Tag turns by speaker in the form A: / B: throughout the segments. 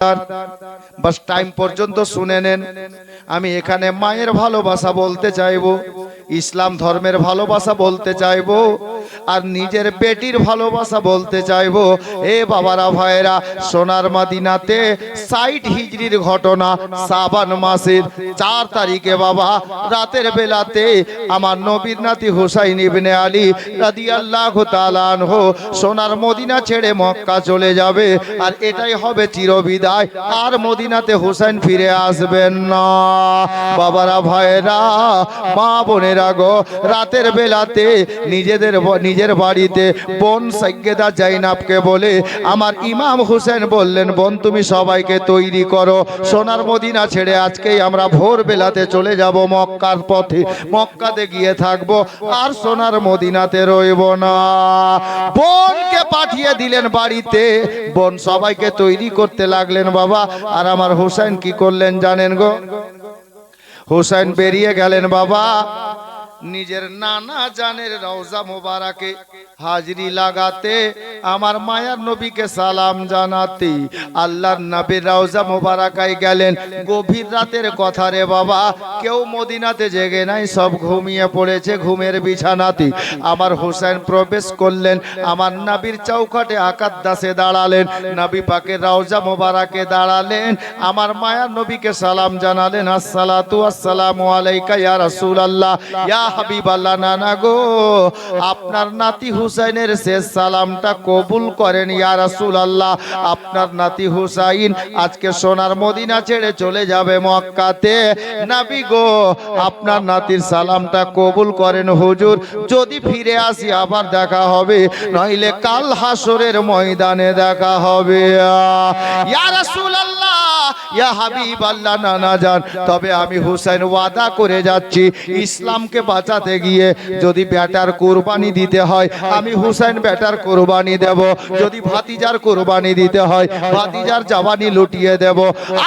A: বাস time পর্যন্ত শুনে নেন। আমি এখানে মায়ের ভালোবাসা বলতে চাইবো, ইসলাম ধর্মের ভালোবাসা বলতে চাইবো, আর নিজের বেটির ভালোবাসা বলতে চাইবো। এ বাবারা ভাইরা, সোনার মদিনাতে ৬০ হিজরির ঘটনা, শাবান মাসের ৪ তারিখে বাবা রাতের বেলাতে আমার নবীর নাতি হুসাইন ইবনে আলী রাদিয়াল্লাহু তাআলা আনহু সোনার মদিনা ছেড়ে মক্কা চলে যাবে, আর এটাই হবে চিরবিদায়। আর মদিনাতে হুসাইন ফিরে আসবেন না। বাবারা ভাইরা, মা বোনেরা গো, রাতের বেলাতে নিজের বাড়িতে বোন সাইয়্যেদা জাইনাবকে বলে আমার ইমাম হুসেন বললেন, বোন তুমি সবাইকে তৈরি করো, সোনার মদিনা ছেড়ে আজকেই আমরা ভোর বেলাতে চলে যাব মক্কার পথে, মক্কাতে গিয়ে থাকবো, আর সোনার মদিনাতে রইব না। বোনকে পাঠিয়ে দিলেন বাড়িতে, বোন সবাইকে তৈরি করতে লাগলেন বাবা। আর আমার হুসাইন কি করলেন জানেন গো? হুসাইন বেরিয়ে গেলেন বাবা নিজের নানা জানের রওজা মোবারকে হাজরি লাগাতে, আমার মায়ার নবীকে সালাম জানাতে আল্লাহর নবীর রওজা মোবারকায় গেলেন। গভীর রাতের কথা রে বাবা, কেউ মদিনাতে জেগে নাই, সব ঘুমিয়ে পড়েছে ঘুমের বিছানাতে। আমার হুসাইন প্রবেশ করলেন, আমার নবীর চৌকাটে আকাদ্দাসে দাঁড়ালেন, নবী পাকের রওজা মোবারকে দাঁড়ালেন, আমার মায়ার নবীকে সালাম জানালেন, আসসালাতু আসসালামু আলাইকা ইয়া রাসূলুল্লাহ, ইয়া হাবিবাল্লাহ। নানা গো, আপনার নাতি হুসাইনের শেষ সালামটা কবুল করেন ইয়া রাসূলুল্লাহ। আপনার নাতি হুসাইন আজকে সোনার মদিনা ছেড়ে চলে যাবে মক্কাতে। নবী গো, আপনার নাতির সালামটা কবুল করেন হুজুর। যদি ফিরে আসি আবার দেখা হবে, নইলে কাল হাসরের ময়দানে দেখা হবে ইয়া রাসূলুল্লাহ, ইয়া হাবিবাল্লাহ। নানা জান, তবে আমি হুসাইন ওয়াদা করে যাচ্ছি, ইসলামকে বাঁচাতে গিয়ে যদি বেটার কুরবানি দিতে হয়, আমি হুসাইন বেটার কুরবানি দেব। যদি ভাতিজার কুরবানি দিতে হয়, ভাতিজার জবানি লুটিয়ে দেব।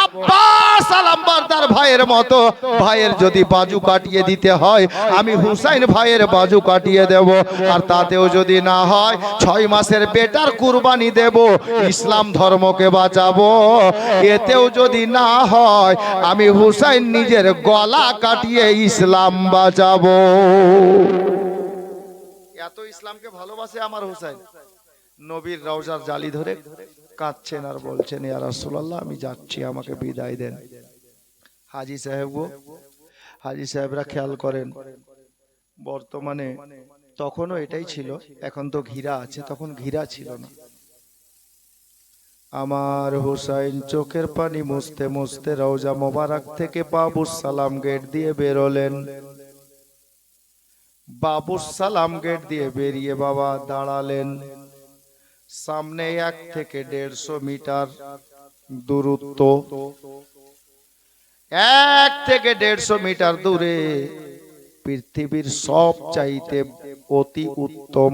A: আব্বাস সালাম বারদার ভাইয়ের মতো ভাইয়ের যদি বাজু কাটিয়ে দিতে হয়, আমি হুসাইন ভাইয়ের বাজু কাটিয়ে দেব। আর তাতেও যদি না হয়, ৬ মাসের বেটার কুরবানি দেব, ইসলাম ধর্মকে বাঁচাবো। এতেও যদি না হয়, আমি হুসাইন নিজের গলা কাটিয়ে ইসলাম বাঁচাবো। এত ইসলামকে ভালোবাসে আমার হুসাইন। নবীর রওজার জালি ধরে কাঁদছেন আর বলছেন, ইয়া রাসূলুল্লাহ আমি যাচ্ছি, আমাকে বিদায় দেন। হাজী সাহেব গো, হাজী সাহেবরা খেয়াল করেন, বর্তমানে তখনও এটাই ছিল, এখন তো ঘিরা আছে, তখন ঘিরা ছিল না। আমার হুসাইন চোখের পানি মুছতে মুছতে রওজা মোবারক থেকে বাবুস সালাম গেট দিয়ে বেরোলেন। বাবুস সালাম গেট দিয়ে বেরিয়ে বাবা দাঁড়ালেন। সামনে ১ থেকে ১৫০ মিটার দূরত্ব, ১ থেকে ১৫০ মিটার দূরে পৃথিবীর সব চাইতে অতি উত্তম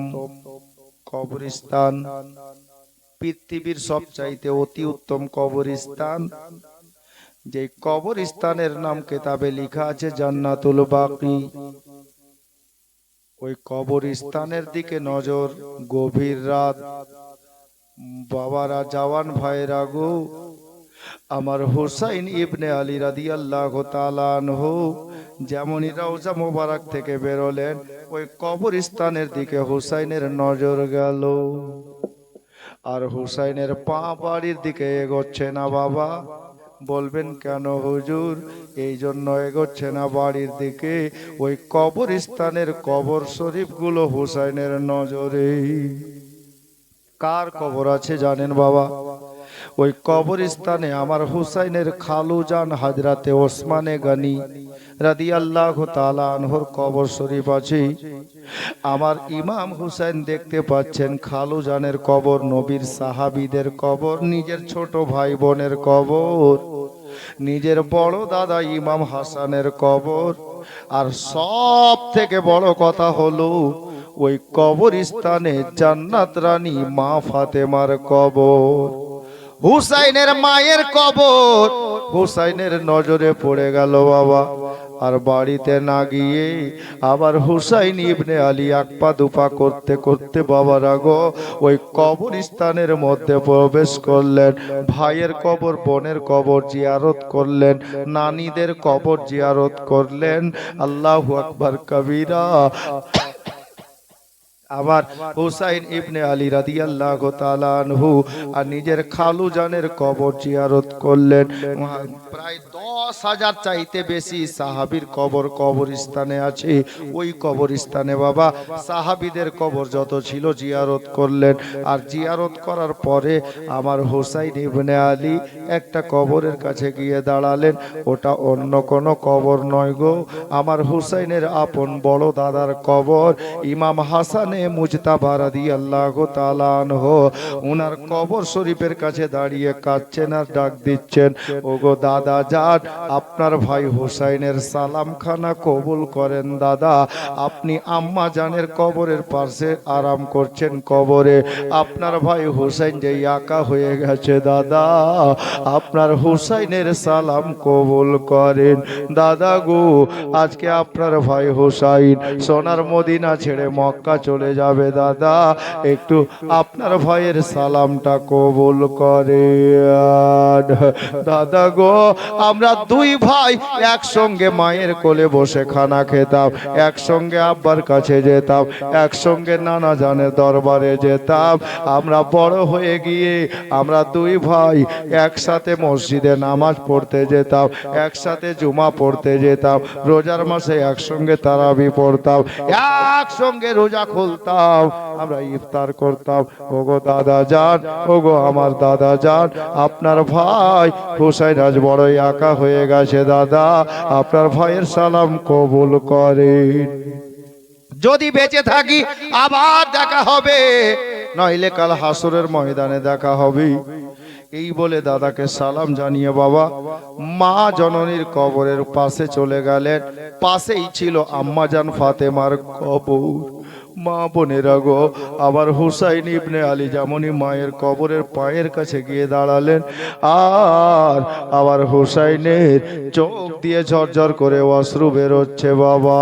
A: কবরস্থান, পৃথিবীর সব চাইতে অতি উত্তম কবরস্থান, যে কবরস্থানের নাম কিতাবে লেখা আছে জান্নাতুল বাকি। ওই কবরস্থানের দিকে নজর। গভীর রাত, বাবারা, জওয়ান ভাইরা গো, আমার হুসাইন ইবনে আলী রাদিয়াল্লাহু তাআলা আনহু যেমনই রওজা মোবারক থেকে বেরোলেন, ওই কবরস্থানের দিকে হুসাইনের নজর গেল। আর হুসাইনের পা বাড়ির দিকে এগোচ্ছে না বাবা। বলবেন কেন হুজুর? এই জন্য এগোচ্ছে না বাড়ির দিকে, ওই কবরস্থানের কবর শরীফ গুলো হুসাইনের নজরে। কার কবর আছে জানেন বাবা? ওই কবরস্থানে আমার হুসাইনের খালু জান হযরতে ওসমানে গনি রাদিয়াল্লাহু তাআলা আনহুর কবর শরীফ আছে। আমার ইমাম হুসাইন দেখতে পাচ্ছেন খালু জানের কবর, নবীর সাহাবীদের কবর, নিজের ছোট ভাই বোনের কবর, নিজের বড় দাদা ইমাম হাসানের কবর, আর সব থেকে বড় কথা হলো ওই কবরস্থানে জান্নাত রানী মা ফাতেমার কবর। হুসাইনের মায়ের কবর হুসাইনের নজরে পড়ে গেল বাবা। আর বাড়িতে না গিয়ে আবার হুসাইন ইবনে আলী আকপা দুপা করতে করতে বাবারা গো ওই কবরস্থানের মধ্যে প্রবেশ করলেন। ভাইয়ের কবর বোনের কবর জিয়ারত করলেন, নানীদের কবর জিয়ারত করলেন। আল্লাহু আকবার কবীরা। আবার হুসাইন ইবনে আলী রাদিয়াল্লাহু তাআলা আনহু আর নিজের খালু জানের কবর জিয়ারত করলেন। প্রায় 10,000 চাইতে বেশি সাহাবীর কবর কবরস্থানে আছে। ওই কবরস্থানে বাবা সাহাবীদের কবর যত ছিল জিয়ারত করলেন। আর জিয়ারত করার পরে আমার হুসাইন ইবনে আলী একটা কবরের কাছে গিয়ে দাঁড়ালেন। ওটা অন্য কোনো কবর নয় গো, আমার হুসাইনের আপন বড় দাদার কবর। ইমাম হাসান মুজতাবা রাদিয়াল্লাহু তাআলা আনহু ওনার কবর শরীফের কাছে দাঁড়িয়ে কাঁদছেন আর ডাক দিচ্ছেন, ওগো দাদা জান, আপনার ভাই হুসাইনের সালামখানা কবুল করেন দাদা। আপনি আম্মা জানের কবরের পাশে আরাম করছেন কবরে, আপনার ভাই হুসাইন যে একা হয়ে গেছে দাদা, আপনার হুসাইনের সালাম কবুল করেন দাদা গো। আজকে আপনার ভাই হুসাইন সোনার মদিনা ছেড়ে মক্কা চলে যাবে দাদা, একটু আপনার ভাইয়ের সালামটা কবুল করেন দাদা গো। আমরা দুই ভাই একসঙ্গে মায়ের কোলে বসে খানা খেতাম, একসঙ্গে আব্বার কাছে যেতাম, একসঙ্গে নানা জানের দরবারে যেতাম। আমরা বড় হয়ে গিয়ে আমরা দুই ভাই একসাথে মসজিদে নামাজ পড়তে যেতাম, একসাথে জুমা পড়তে যেতাম, রোজার মাসে একসঙ্গে তারাবি পড়তাম, একসঙ্গে রোজা খুলতাম, আমরা ইফতার করতাম। ওগো দাদা জান, ওগো আমার দাদা জান, আপনার ভাই হুসাইন আজ বড়ই একা হয়ে গেছে দাদা, আপনার ভাইয়ের সালাম কবুল করেন। যদি বেঁচে থাকি আবার দেখা হবে, নইলে কাল হাসরের ময়দানে দেখা হবে। এই বলে দাদাকে সালাম জানিয়ে বাবা মা জননীর কবরের পাশে চলে গেলেন। পাশেই ছিল আম্মাজান ফাতেমার কবর। মা বোনেরা গো, আবার হুসাইন ইবনে আলী যেমনই মায়ের কবরের পায়ের কাছে গিয়ে দাঁড়ালেন, আর আবার হুসাইনের চোখ দিয়ে ঝরঝর করে অশ্রু বেরোচ্ছে বাবা।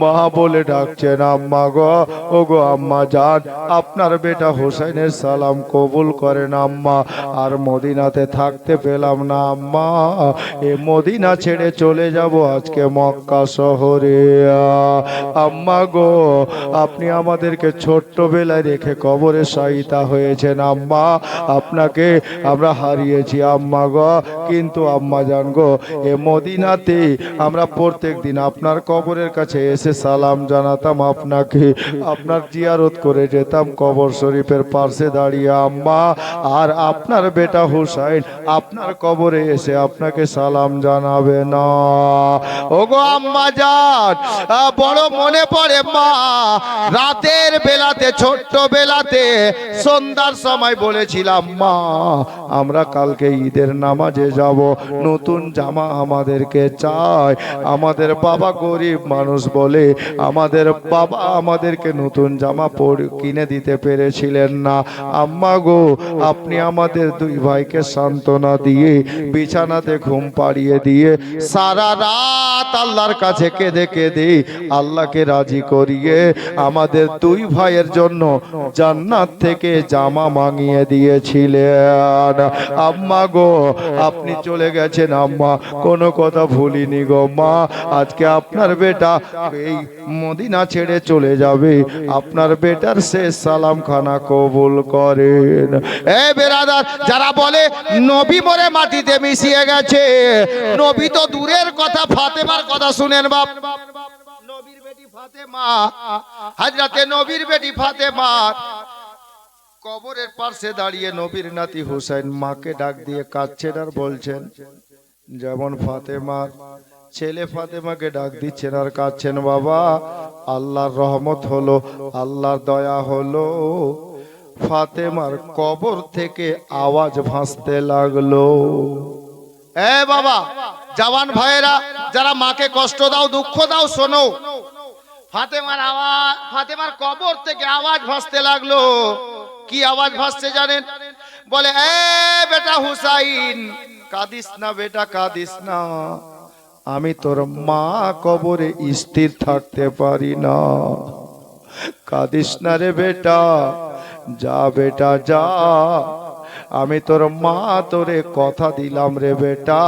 A: মা বলে ডাকছেন, আম্মা গো, ও গো আম্মা জান, আপনার বেটা হুসাইনের সালাম কবুল করেন আম্মা। আর মদিনাতে থাকতে পেলাম না আম্মা, এ মদিনা ছেড়ে চলে যাব আজকে মক্কা শহরে। আম্মা গো, আপনি আমাদেরকে ছোট্টবেলায় রেখে কবরে শায়িতা হয়েছেন আম্মা, আপনাকে আমরা হারিয়েছি আম্মা গো। কিন্তু আম্মা জান গো, এ মদিনাতে আমরা প্রত্যেক দিন আপনার কবরের কাছে এসে সালাম জানাতাম আপনাকে, আপনার জিয়ারত করে যেতাম কবর শরীফের পাশে দাঁড়িয়ে আম্মা। আর আপনার বেটা হুসাইন আপনার কবরে এসে আপনাকে সালাম জানাবে না। ওগো আম্মা জান, বড় মনে পড়ে মা, রাতের বেলাতে ছোট্ট বেলাতে সন্ধ্যার সময় বলেছিলাম, মা আমরা কালকে ঈদের নামাজে যাব, নতুন জামা আমাদেরকে চাই। আমাদের বাবা গরিব মানুষ বলে আমাদের বাবা আমাদেরকে নতুন জামা কিনে দিতে পেরেছিলেন না। আম্মা গো, আপনি আমাদের দুই ভাইকে সান্ত্বনা দিয়ে বিছানাতে ঘুম পাড়িয়ে দিয়ে সারা রাত আল্লাহর কাছে কেঁদে কেঁদে আল্লাহকে রাজি করিয়ে আমাদের দুই ভাইয়ের জন্য জান্নাত থেকে জামা মাঙিয়ে দিয়েছিলেন। আম্মা গো, আপনি চলে গেছেন আম্মা, কোনো কথা ভুলিনি গো মা। আজকে আপনার বেটা এই মদিনা ছেড়ে চলে যাবে, আপনার বেটার শেষ সালাম খানা কবুল করেন। এ বেরাদার, যারা বলে নবী মরে মাটিতে মিশিয়ে গেছে, নবী তো দূরের কথা, ফাতেমার কথা শুনেন বাপ। নবীর বেটি ফাতেমা, হযরতে নবীর বেটি ফাতেমা কবরের পাশে দাঁড়িয়ে নবীর নাতি হুসাইন মাকে ডাক দিয়ে কাঁদছেন আর বলছেন, যেমন ফাতেমার ছেলে ফাতেমাকে ডাক দিচ্ছেন আর কাঁদছেন, বাবা আল্লাহর রহমত হলো, আল্লাহর দয়া হলো, ফাতেমার কবর থেকে আওয়াজ ভাসতে লাগলো। এ বাবা, জওয়ান ভাইয়েরা, যারা মাকে কষ্ট দাও, দুঃখ দাও, শোনো, ফাতেমার আওয়াজ, ফাতেমার কবর থেকে আওয়াজ ভাসতে লাগলো। কি আওয়াজ ভাসছে জানেন? বলে এ বেটা হুসাইন, কাঁদিস না বেটা, কাঁদিস না, আমি তোর মা কবরে স্থির থাকতে পারি না। কাঁদিস না রে বেটা, যা বেটা যা, আমি তোর মা তোরে কথা দিলাম রে বেটা,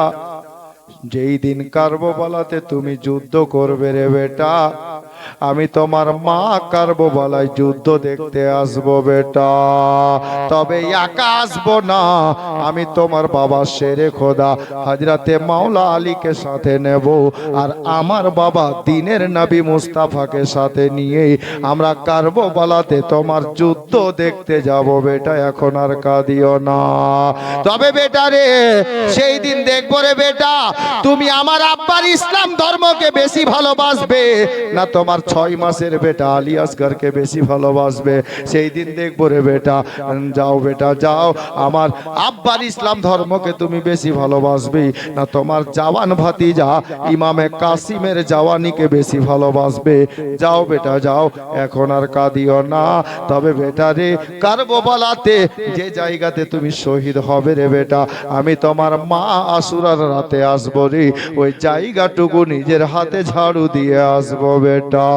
A: যেই দিন কারবালাতে তুমি যুদ্ধ করবে রে বেটা, আমি তোমার মা কারবালায় যুদ্ধ দেখতে আসবো বেটা। তবে একা আসবো না, আমি তোমার বাবা শেরে খোদা হযরতে মাওলা আলীকে সাথে নেব, আর আমার বাবা দ্বীনের নবী মুস্তাফাকে সাথে নিয়ে আমরা কারবালাতে তোমার যুদ্ধ দেখতে যাব বেটা। এখন আর কাঁদিও না। তবে বেটা রে, সেই দিন দেখবো রে বেটা, তুমি আমার আব্বার ইসলাম ধর্মকে বেশি ভালোবাসবে না তোমার 6 মাসের বেটা আলী আসগরকে বেশি ভালোবাসবে, সেই দিন দেখবো রে বেটা। যাও বেটা যাও, আমার আব্বার ইসলাম ধর্মকে তুমি বেশি ভালোবাসবে না তোমার জওয়ান ভাতিজা ইমামে কাসিমের জওয়ানিকে বেশি ভালোবাসবে। যাও বেটা যাও, এখন আর কাঁদিও না। তবে বেটা রে, কারবালাতে যে জায়গাতে তুমি শহীদ হবে রে বেটা, আমি তোমার মা আশুরার রাতে আসবো রে, ওই জায়গাটুকু নিজের হাতে ঝাড়ু দিয়ে আসবো বেটা।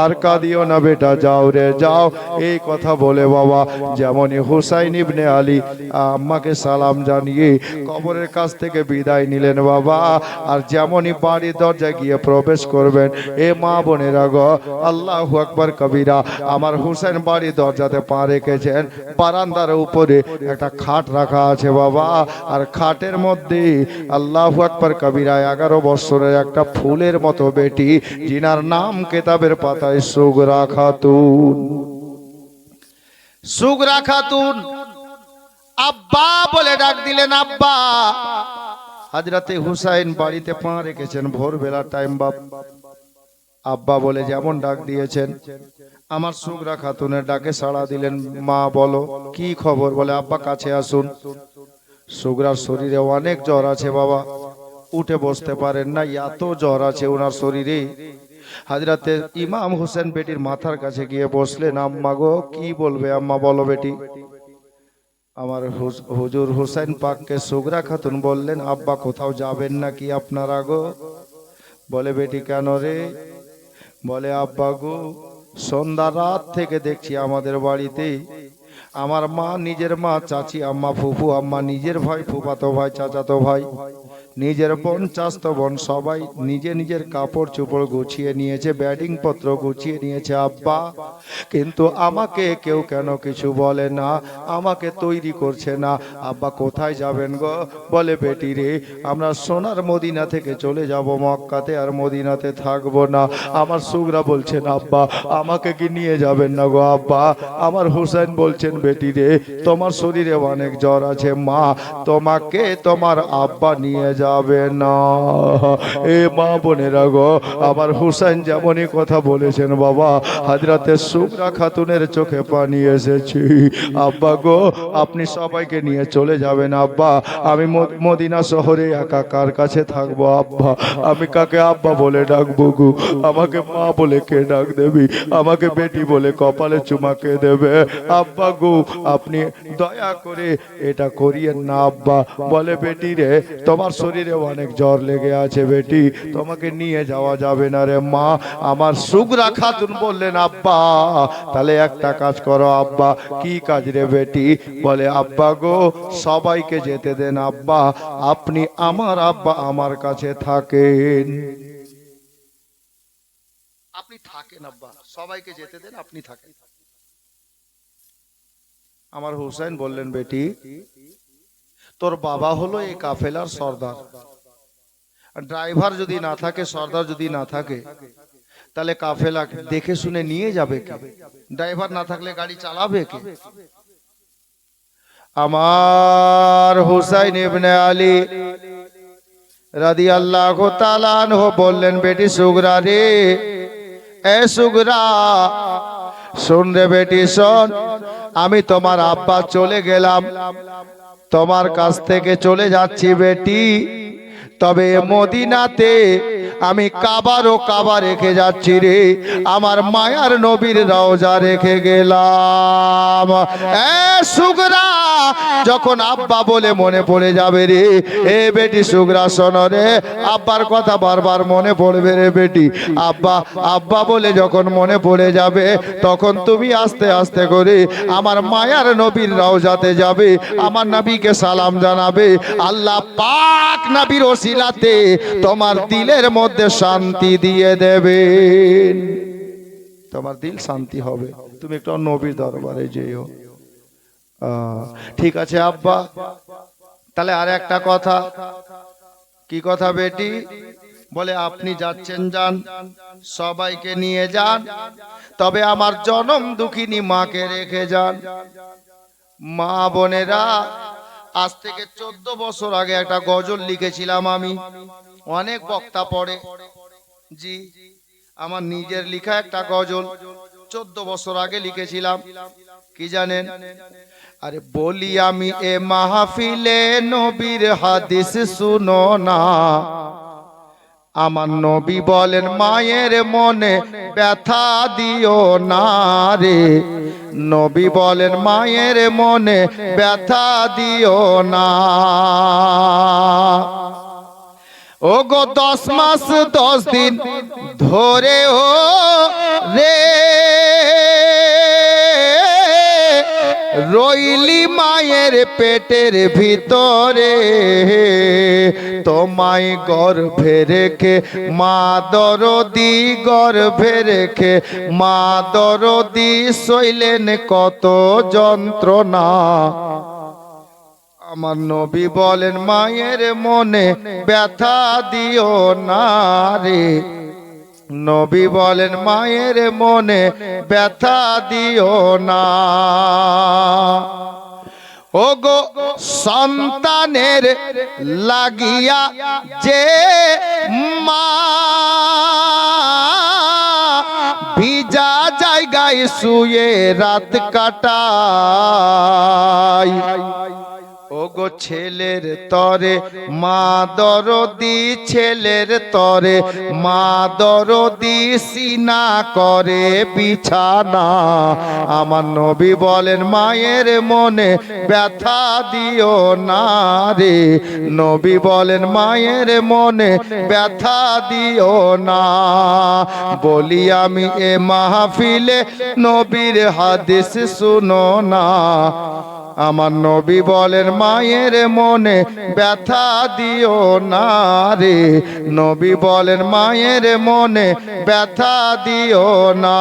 A: আর কাঁদিও না বেটা, যাও রে যাও। এই কথা বলে বাবা যেমনই হুসাইন ইবনে আলী আম্মাকে সালাম জানিয়ে কবরের কাছ থেকে বিদায় নিলেন বাবা, আর যেমনই বাড়ির দরজায় গিয়ে প্রবেশ করবেন, এ মা বোনেরা গো, আল্লাহু আকবার কবিরা, আমার হুসাইন বাড়ির দরজাতে পা রেখেছেন, বারান্দার উপরে একটা খাট রাখা আছে বাবা, আর খাটের মধ্যে আল্লাহু আকবার কবিরা 11 বছরের একটা ফুলের মতো বেটি, জিনার নাম কিতাবের পাতায় সুগরা খাতুন। সুগরা খাতুন আব্বা বলে ডাক দিলেন। আব্বা। হযরতে হুসাইন বাড়িতে পা রেখেছেন, ভোরবেলা টাইম বাপ, আব্বা বলে যেমন ডাক দিয়েছেন, আমার সুগরা খাতুনের ডাকে সাড়া দিলেন। মা বলো কি খবর? বলে আব্বা কাছে আসুন। সুগরার শরীরে অনেক জ্বর আছে বাবা, উঠে বসতে পারেন না, এত জ্বর আছে ওনার শরীরে। হযরতে ইমাম হোসেন বেটির মাথার কাছে গিয়ে বসলেন। আম্মা গো কি বলবে? আম্মা বলো বেটি। আমার হুজুর হুসাইন পাককে সুগরা খাতুন বললেন, আব্বা কোথাও যাবেন নাকি আপনারা গো? বলে বেটি কেন রে? বলে আব্বা গো, সন্ধ্যা রাত থেকে দেখছি আমাদের বাড়িতে আমার মা, নিজের মা, চাচি আম্মা, ফুফু আম্মা, নিজের ভাই, ফুফাতো ভাই, চাচাতো ভাই, নিজের বোন, চাচাতো বোন, সবাই নিজে নিজের কাপড় চোপড় গুছিয়ে নিয়েছে, ব্যাডিং পত্র গুছিয়ে নিয়েছে আব্বা, কিন্তু আমাকে কেউ কেন কিছু বলে না, আমাকে তৈরি করছে না। আব্বা কোথায় যাবেন গো? বলে বেটি রে, আমরা সোনার মদিনা থেকে চলে যাব মক্কাতে, আর মদিনাতে থাকবো না। আমার সুগরা বলছেন আব্বা আমাকে কি নিয়ে যাবেন না গো? আব্বা আমার হুসাইন বলছেন বেটি রে, তোমার শরীরে অনেক জ্বর আছে, মা তোমাকে তোমার আব্বা নিয়ে যাবে না। এ মা বোনেরা গো, আমার হুসাইন যেমনই কথা বলেছেন বাবা, হযরতে সুগরা খাতুনের চোখে পানি এসেছে। আব্বা গো, আপনি সবাইকে নিয়ে চলে যাবেন আব্বা, আমি মদিনা শহরে একা কার কাছে থাকবো আব্বা? আমি কাকে আব্বা বলে ডাকবো গো? আমাকে মা বলে কে ডাক দেবি? আমাকে বেটি বলে কপালে চুমা কে দেবে? আব্বা গো, আপনি দয়া করে এটা করিয়েন না আব্বা। বলে বেটি রে, তোমার শরীরে অনেক জ্বর লেগে আছে বেটি, তোমাকে নিয়ে যাওয়া যাবে না রে মা। আমার সুগরা খাতুন বললেন আব্বা তাহলে একটা কাজ করো আব্বা। কি কাজ রে বেটি? বলে আব্বা গো, সবাইকে যেতে দেন আব্বা, আপনি আমার আব্বা আমার কাছে থাকেন। আপনি থাকেন আব্বা, সবাইকে যেতে দেন, আপনি থাকেন। আমার হুসাইন বললেন বেটি, তোর বাবা হলো এই কাফেলার সর্দার, ড্রাইভার যদি না থাকে, সর্দার যদি না থাকে, তাহলে কাফেলা দেখে শুনে নিয়ে যাবে কে? ড্রাইভার না থাকলে গাড়ি চালাবে কে? আমার হুসাইন ইবনে আলী রাদিয়াল্লাহু তাআলা আনহু বললেন, বেটি সুগরা রে, এ সুগরা শোন রে বেটি শোন, আমি তোমার আব্বা চলে গেলাম, তোমার কাছ থেকে চলে যাচ্ছি বেটি, তবে মদিনাতে আমি কাবারও কাবা রেখে যাচ্ছি রে, আমার মায়ার নবীর রওজা রেখে গেলাম। এ সুগরা, যখন আব্বা বলে মনে পড়ে যাবে রে, এ বেটি সুগরা শোনো রে, আব্বার কথা বারবার মনে পড়বে রে বেটি। আব্বা আব্বা বলে যখন মনে পড়ে যাবে, তখন তুমি আস্তে আস্তে করে আমার মায়ার নবীর রওজাতে যাবে, আমার নবীকে সালাম জানাবে। আল্লাহ পাক নবীর ওসিলাতে তোমার দিলের মধ্যে শান্তি দিয়ে দেবেন, তোমার দিল শান্তি হবে। তুমি একটু নবীর দরবারে যেও। ঠিক আছে আব্বা। তাহলে আর একটা কথা। কি কথা বেটি? বলে আপনি যাচ্ছেন যান, সবাইকে নিয়ে যান, তবে আমার জনম দুঃখিনী মাকে রেখে যান। মা বোনেরা, আজ থেকে 14 বছর আগে একটা গজল লিখেছিলাম আমি, অনেক বক্তা পড়ে, জি আমার নিজের লেখা একটা গজল 14 বছর আগে লিখেছিলাম। কি জানেন? আরে বলি আমি এ মাহফিলে নবীর হাদিস শুনো না, আমার নবী বলেন মায়ের মনে ব্যথা দিও না রে, নবী বলেন মায়ের মনে ব্যথা দিও না। ও গো 10 মাস 10 দিন ধরে ও রে রইলি মায়ের পেটের ভিতরে, তোমায় গর্ভে রেখে মা দরদি, গর্ভে রেখে মা দরদি সইলেন কত যন্ত্রণা। আমার নবী বলেন মায়ের মনে ব্যথা দিও না রে, নবী বলেন মায়ের মনে ব্যথা দিও না। ও গো সন্তানের লাগিয়া যে মা ভিজা জায়গায় শুয়ে রাত কাটায়, ও গো ছেলের তরে মা দরদি, ছেলের তরে মা দরদি সিনা করে বিছানা। আমার নবী বলেন মায়ের মনে ব্যথা দিও না রে, নবী বলেন মায়ের মনে ব্যথা দিও না। বলি আমি এ মাহফিলে নবীর হাদিস শুনো না, আমার নবী বলেন মায়ের মনে ব্যথা দিও না রে, নবী বলেন মায়ের মনে ব্যথা দিও না।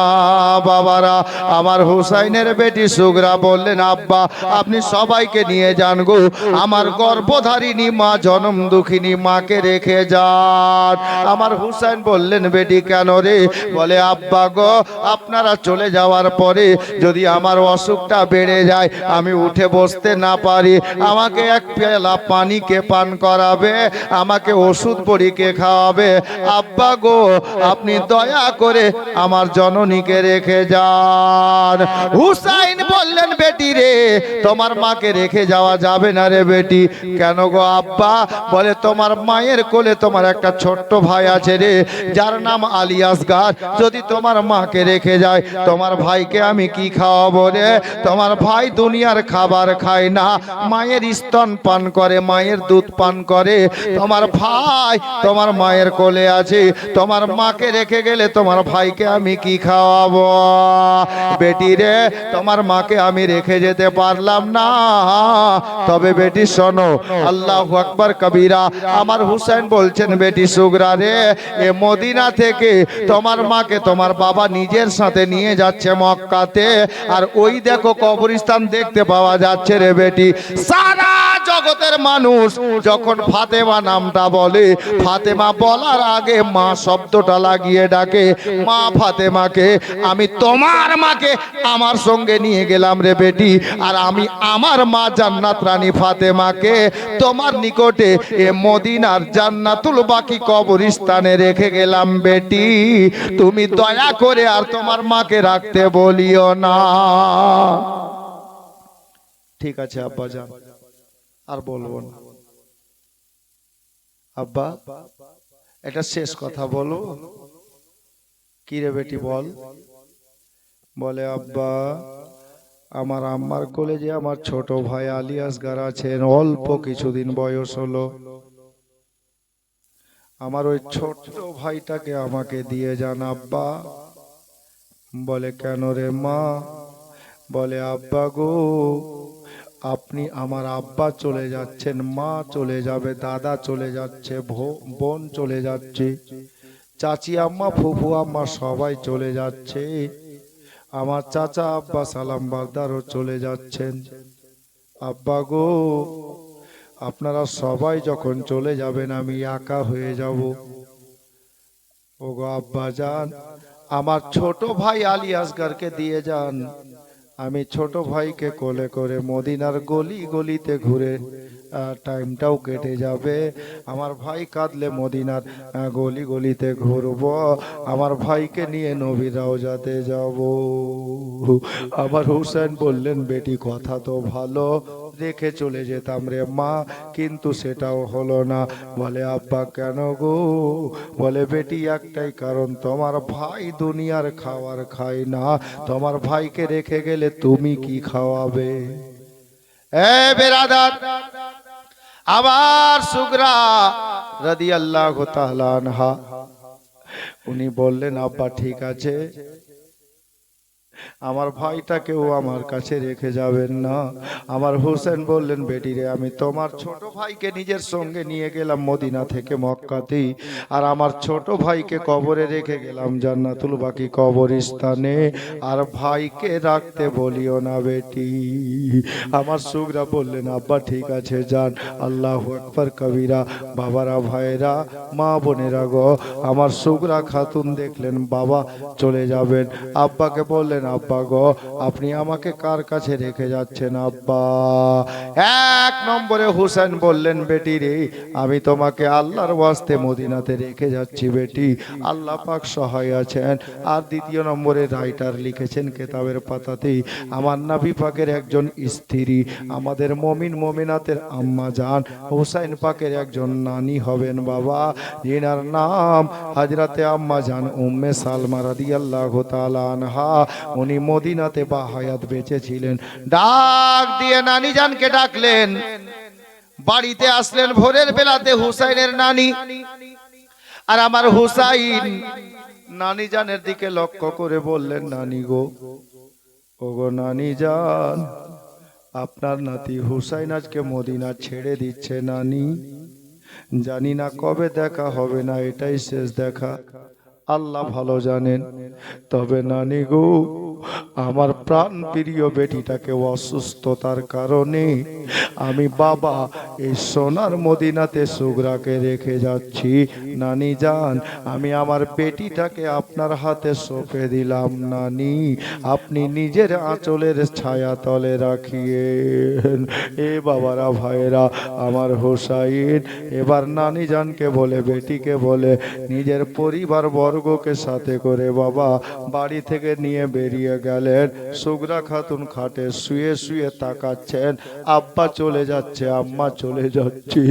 A: বাবারা, আমার হুসাইনের বেটি সুগরা বললেন আব্বা আপনি সবাইকে নিয়ে যান গো, আমার গর্ভধারিণী মা জনম দুঃখিনী মাকে রেখে যান। আমার হুসাইন বললেন বেটি কেন রে? বলে আব্বা গো, আপনারা চলে যাওয়ার পরে যদি আমার অসুখটা বেড়ে যায়, আমি উঠে বসতে না পারি, আমাকে এক পেলা পানিকে পান করাবে, আমাকে ওষুধ পরীকে খাওয়াবে। আব্বা গো, আপনি দয়া করে আমার জননীকে রেখে যান। হুসাইন বললেন বেটি রে, তোমার মাকে রেখে যাওয়া যাবে না রে বেটি। কেন গো আব্বা? বলে তোমার মায়ের কোলে তোমার একটা ছোট্ট ভাই আছে রে, যার নাম আলী আসগার, যদি তোমার মাকে রেখে যায়, তোমার ভাইকে আমি কি খাওয়াবো রে? তোমার ভাই দুনিয়ার খাবার খায় না, মায়ের স্তন পান করে, মায়ের দুধ পান করে। তোমার ভাই তোমার মায়ের কোলে আছে, তোমার মাকে রেখে গেলে তোমার ভাইকে আমি কি খাওয়াবো? বেটি রে, তোমার মাকে আমি রেখে যেতে পারলাম না, তবে বেটি শোনো, আল্লাহু আকবার কবীরা। আমার হুসাইন বলছেন বেটি সুগরা রে, এ মদিনা থেকে তোমার মাকে তোমার বাবা নিজের সাথে নিয়ে যাচ্ছে মক্কাতে, আর ওই দেখো কবরস্থান দেখতে পাওয়া যাচ্ছে রে বেটি। সারা জগতের মানুষ যখন ফাতেমা নামটা বলে, ফাতেমা বলার আগে মা শব্দটা লাগিয়ে ডাকে, মা ফাতেমাকে আমি তোমার মাকে আমার সঙ্গে নিয়ে গেলাম রে বেটি, আর আমি আমার মা জান্নাত রানী ফাতেমাকে তোমার নিকটে এ মদিনার জান্নাতুল বাকি কবরস্থানে রেখে গেলাম বেটি, তুমি দয়া করে আর তোমার মাকে রাখতে বলিও না। ঠিক আছে আব্বা যান, আর বলবো না। আব্বা এটা শেষ কথা বলো। কি রে বেটি বল। বলে আব্বা, আমার আম্মার কোলে যে আমার ছোট ভাই আলী আসগার আছেন, অল্প কিছুদিন বয়স হলো, আমার ওই ছোট্ট ভাইটাকে আমাকে দিয়ে যান আব্বা। বলে কেন রে মা? বলে আব্বা গো, আপনি আমার আব্বা চলে যাচ্ছেন, মা চলে যাবে, দাদা চলে যাচ্ছে, বোন চলে যাচ্ছে, চাচি আম্মা ফুফু আম্মা সবাই চলে যাচ্ছে, আমার চাচা আব্বা সালাম বারদারও চলে যাচ্ছেন। আব্বা গো, আপনারা সবাই যখন চলে যাবেন আমি একা হয়ে যাব। ওগো আব্বা যান, আমার ছোট ভাই আলী আসগারকে দিয়ে যান, আমি ছোট ভাইকে কোলে করে মদিনার গলি গলিতে ঘুরে টাইমটাও কেটে যাবে। আমার ভাই কাঁদলে মদিনার গলি গলিতে ঘুরবো, আমার ভাইকে নিয়ে নবীর রওজাতে যাব। আমার হুসেন বললেন, বেটি কথা তো ভালো, রেখে চলে যেতাম রে মা, কিন্তু সেটাও হলো না। বলে আব্বা কেন গো? বলে বেটি একটাই কারণ, তোমার ভাই দুনিয়ার খাবার খায় না, তোমার ভাইকে রেখে গেলে তুমি কি খাওয়াবে? এ বেরাদার, আবার সুগরা রাদিয়াল্লাহু তাআলা আনহা উনি বললেন, আব্বা ঠিক আছে, আমার ভাইটাকেও আমার কাছে রেখে যাবেন না। আমার হোসেন বললেন, বেটি রে, আমি তোমার ছোট ভাইকে নিজের সঙ্গে নিয়ে গেলাম মদিনা থেকে মক্কাতে, আর আমার ছোট ভাইকে কবরে রেখে গেলাম জান্নাতুল বাকি কবরস্থানে, আর ভাইকে রাখতে বলিও না বেটি। আমার সুগরা বললেন, আব্বা ঠিক আছে যান। আল্লাহু আকবার কবিরা। বাবারা, ভাইরা, মা বোনেরা গো, আমার সুগরা খাতুন দেখলেন বাবা চলে যাবেন, আব্বাকে বললেন, আব্বা গো, আপনি আমাকে কার কাছে রেখে যাচ্ছেন আব্বা? এক নম্বরে হুসেন বললেন, বেটি রে, আমি তোমাকে আল্লাহর ওয়াস্তে মদিনাতে রেখে যাচ্ছি বেটি, আল্লাহ পাক সহায় আছেন। আর দ্বিতীয় নম্বরে রাইটার লিখেছেন কেতাবের পাতাতে, আমার নবী পাকের একজন স্ত্রী, আমাদের মমিন মমিনাতের আম্মা জান হুসাইন পাকের একজন নানি হবেন বাবা, যিনার নাম হযরতে আম্মা জান উম্মে সালমা রাদিয়াল্লাহু তাআলা আনহা। উনি মদিনাতে বা হায়াত বেঁচে ছিলেন। ডাক দিয়ে নানি জানকে ডাকলেন, বাড়িতে আসলেন ভোরের বেলাতে হুসাইনের নানি, আর আমার হুসাইন নানি জানের দিকে লক্ষ্য করে বললেন, নানি গো, ওগো নানি জান, আপনার নাতি হুসাইন আজকে মদিনা ছেড়ে দিচ্ছে নানি, জানি না কবে দেখা হবে, না এটাই শেষ দেখা, আল্লাহ ভালো জানেন। তবে নানি গো, আমার প্রাণ প্রিয় বেটিটাকে অসুস্থতার কারণে আমি বাবা এই সোনার মদিনাতে সুগরাকে রেখে যাচ্ছি। নানি জান, আমি আমার বেটিটাকে আপনার হাতে সঁপে দিলাম নানি, আপনি নিজের আঁচলের ছায়া তলে রাখিয়েন। এ বাবারা, ভাইরা, আমার হোসাইন এবার নানি জানকে বলে, বেটিকে বলে, নিজের পরিবার বর্গকে সাথে করে বাবা বাড়ি থেকে নিয়ে বেরিয়ে গেলেন। সুগরা খাতুন খাটে শুয়ে শুয়ে তাকাচ্ছেন, আব্বা চলে যাচ্ছে, আম্মা চলে যাচ্ছে।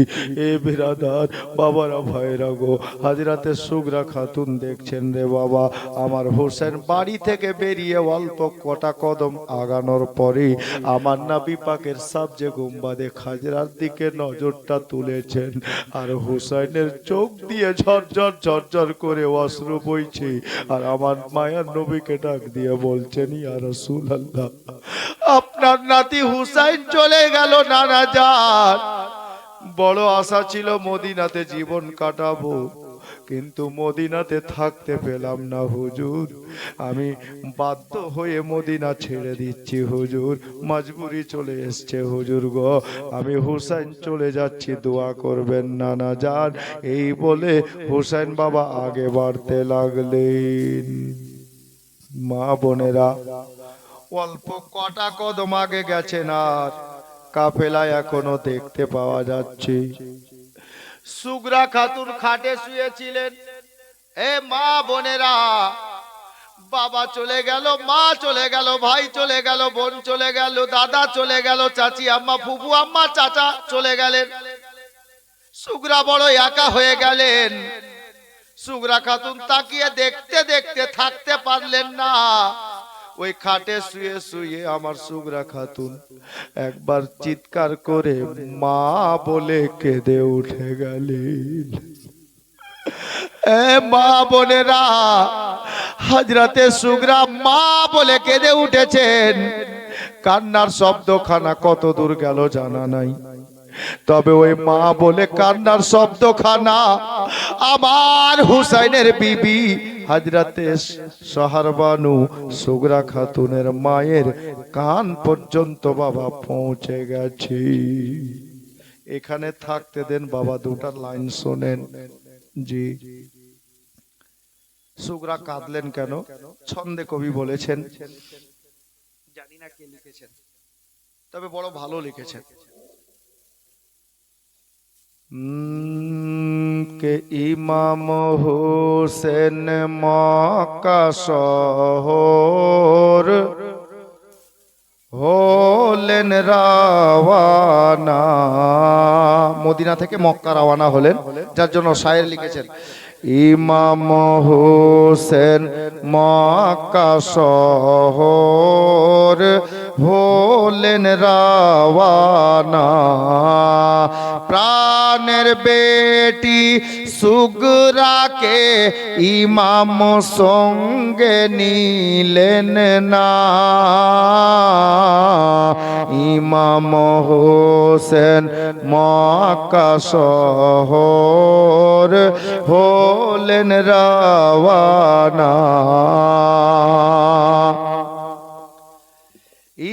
A: এ বিরাদার, বাবারা, ভাইরা গো, হাজরাতে সুগরা খাতুন দেখছেন রে বাবা, আমার হোসেন বাড়ি থেকে বেরিয়ে অল্প কটা কদম আগানোর পরে আমার নবী পাকের সাবজে গুম্বাদে খাজরার দিকে নজরটা তুলেছেন, আর হুসাইনের চোখ দিয়ে ঝরঝর ঝরঝর করে অশ্রু বইছে, আর আমার মায়ার নবীকে ডাক দিয়ে বলছেন, ইয়া রাসূলুল্লাহ, আপনার নাতি হুসাইন চলে গেল নানা জান, বড় আশা ছিল মদিনাতে জীবন কাটাবো, কিন্তু মদিনাতে থাকতে পেলাম না হুজুর, আমি বাধ্য হয়ে মদিনা ছেড়ে দিচ্ছি হুজুর, মজবুরি চলে এসছে হুজুর গো, আমি হুসাইন চলে যাচ্ছি, দোয়া করবেন নানা জান। এই বলে হুসাইন বাবা আগে বাড়তে লাগলেন। মা বোনেরা, অল্প কটা কদম আগে গেছেন, আর কাফেলা এখনো দেখতে পাওয়া যাচ্ছে। সুগরা খাতুন খাটে শুয়েছিলেন। এ মা বোনেরা, বাবা চলে গেল, মা চলে গেল, ভাই চলে গেল, বোন চলে গেল, দাদা চলে গেল, চাচি আম্মা ফুফু আম্মা চাচা চলে গেলেন, সুগরা বড় একা হয়ে গেলেন। সুগরা খাতুন তাকিয়ে দেখতে দেখতে থাকতে পারলেন না। ওই খাটে শুয়ে শুয়ে আমার সুগরা খাতুন একবার চিৎকার করে মা বলে কেঁদে উঠে গেলেন। মা বোনেরা, হযরতে সুগরা মা বলে কেঁদে উঠেছেন। কান্নার শব্দখানা কত দূর গেল জানা নাই, তবে ওই মা বলে কান্নার শব্দখানা আমার হুসাইনের বিবি হযরতে সহারবানু সুগরা খাতুনের মায়ের কান পর্যন্ত বাবা পৌঁছে গেছে। এখানে থাকতে দেন বাবা, দুটা লাইন শোনেন। জি, সুগরা কাঁদলেন কেন? ছন্দে কবি বলেছেন, জানি না কে লিখেছেন, তবে বড় ভালো লিখেছেন। কে ইমাম হোসেন মক্কা শহর হলেন রাওয়ানা, মদিনা থেকে মক্কা রওয়ানা হলেন, যার জন্য শায়ের লিখেছেন ইমাম হোসেন মক্কা শহর হলেন রাওয়ানা, প্রাণের বেটি সুগরাকে ইমাম সঙ্গে নিলেন না। ইমাম হোসেন মক্কা শহর হলেন রাওয়ানা।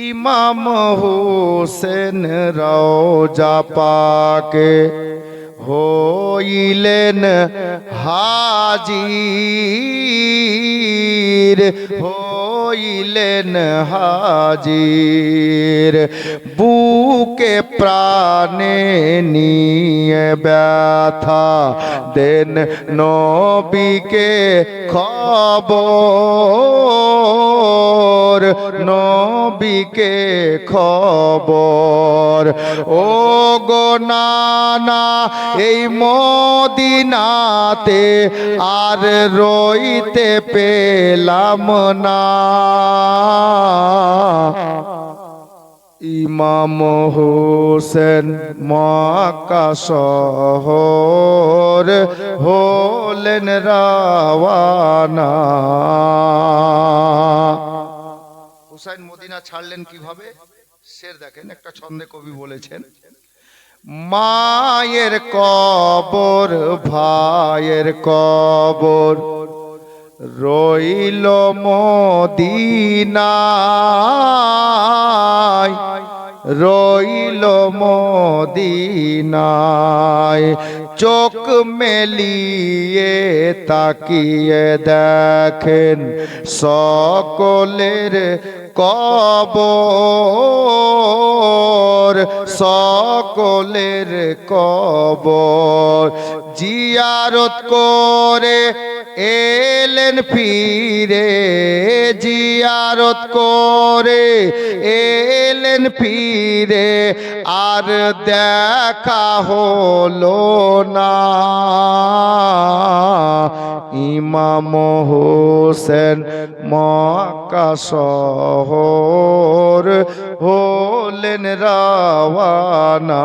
A: ইমাম হোসেন রওজা পাকে হইলেন হাজির, হইলেন হাজির, বুকে প্রাণে নিয়ে ব্যথা দেন নবীকে খবর, নবীকে খবর। ও গো নানা এই মদিনাতে আর রইতে পেলাম না। ইমাম হোসেন মক্কা শহর হলেন রাওয়ানা। হুসাইন মদিনা ছাড়লেন কিভাবে? শের দেখেন, একটা ছন্দে কবি বলেছেন, মায়ের কবর ভাইয়ের কবর রইল মদিনায়, রইল মদিনায়। চোখ মেলিয়ে তাকিয়ে দেখেন সকলের কবর, সকলের কবর। জিয়ারত করে এলেন ফিরে, জিয়ারত করে এলেন ফিরে, আর দেখা হলো না। ইমাম হোসেন মক্কা শহর হলেন রাওয়ানা।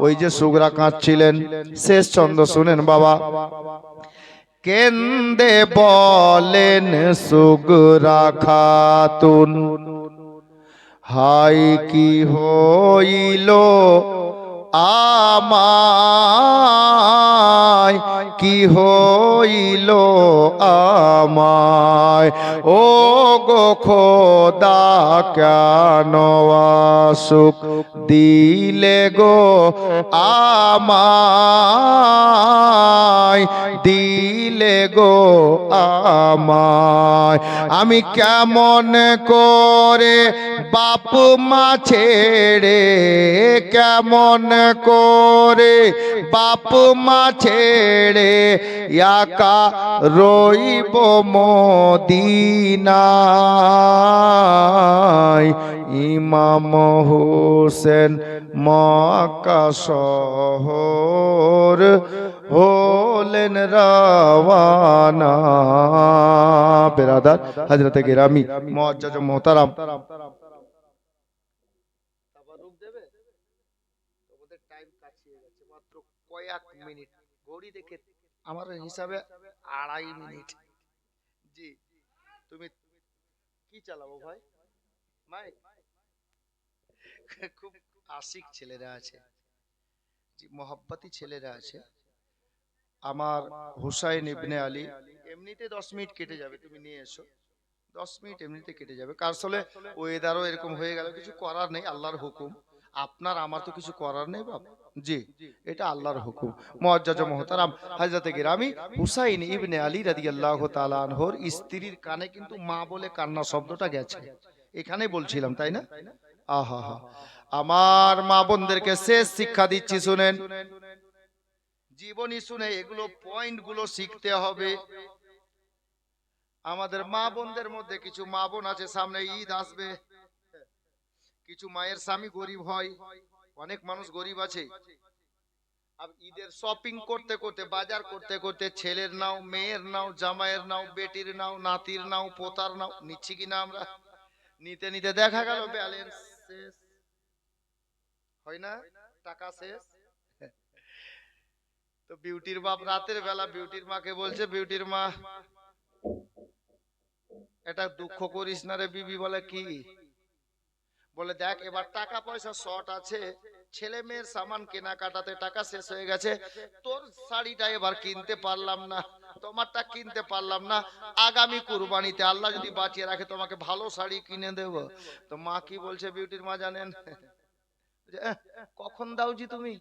A: ওই যে সুগরা কাঁদছিলেন, শেষ ছন্দ শুনেন বাবা। কেন্দে বলেন সুগরা খাতুন, হাই কি হইল আমায়, কি হইল আমায়। ও গো খোদা কেন আসুক দিলে গো আমায়, দিলে গো আমায়। আমি কেমন করে বাপ মা ছেড়ে, কেমন করে বাপ মা ছেড়ে একা রইব মদিনায়। ইমাম হোসেন মক্কা শহর হলেন রওয়ানা। বেরাদার হযরতে গিরামি মুআজ্জাজ ও মোহতারাম, তাবারুক দেবে। ওদের টাইম কাটিয়ে গেছে মাত্র কয়েক মিনিট, ঘড়ি দেখে আমার হিসাবে 2.5 মিনিট। জি, তুমি কি চালাবো ভাই? মাইক। খুব আশিক ছেলেরা আছে, জি, মোহাব্বতী ছেলেরা আছে। আমার হুসাইন ইবনে আলী, এমনিতে 10 মিনিট কেটে যাবে, তুমি নিয়ে এসো, 10 মিনিট এমনিতে কেটে যাবে। কার আসলে ওয়েদারও এরকম হয়ে গেল, কিছু করার নেই, আল্লাহর হুকুম। আপনার আমার তো কিছু করার নেই বাপ, জি, এটা আল্লাহর হুকুম। মুআজ্জাজ ও মোহতারাম হযরতে গিরামি হুসাইন ইবনে আলী রাদিয়াল্লাহু তাআলা আনহুর স্ত্রীর কানে কিন্তু মা বলে কান্না শব্দটা গেছে, এখানে বলছিলাম তাই না? আহা হা, আমার মা বোনদেরকে শেষ শিক্ষা দিচ্ছি, শুনেন, জীবনী শুনে এগুলো পয়েন্ট গুলো শিখতে হবে। আমাদের মা বোনদের মধ্যে কিছু মা বোন আছে, সামনে ঈদ আসবে, কিছু মায়ের স্বামী গরিব হয়, অনেক মানুষ গরিব আছে। আর ঈদের শপিং করতে করতে, বাজার করতে করতে ছেলের নাও, মেয়ের নাও, জামাইয়ের নাও, বেটির নাও, নাতির নাও, পোতার নাও নিচ্ছি কিনা আমরা, নিতে নিতে দেখা গেল ব্যালেন্স শেষ, হয় না, টাকা শেষ। তো বিউটির বাপ রাতের বেলা বিউটির মাকে বলছে, বিউটির মা এটা দুঃখ করিস না রে বিবি। বলে কি? বলে দেখ এবার টাকা পয়সা শর্ট আছে, ছেলে মেয়ের সামান কেনাকাটাতে টাকা শেষ হয়ে গেছে, তোর শাড়িটা এবার কিনতে পারলাম না, তোমারটা কিনতে পারলাম না, আগামী কুরবানিতে আল্লাহ যদি বাঁচিয়ে রাখে তোমাকে ভালো শাড়ি কিনে দেব। তো মা কি বলছে বিউটির মা জানেন? কখন দাও জি তুমি?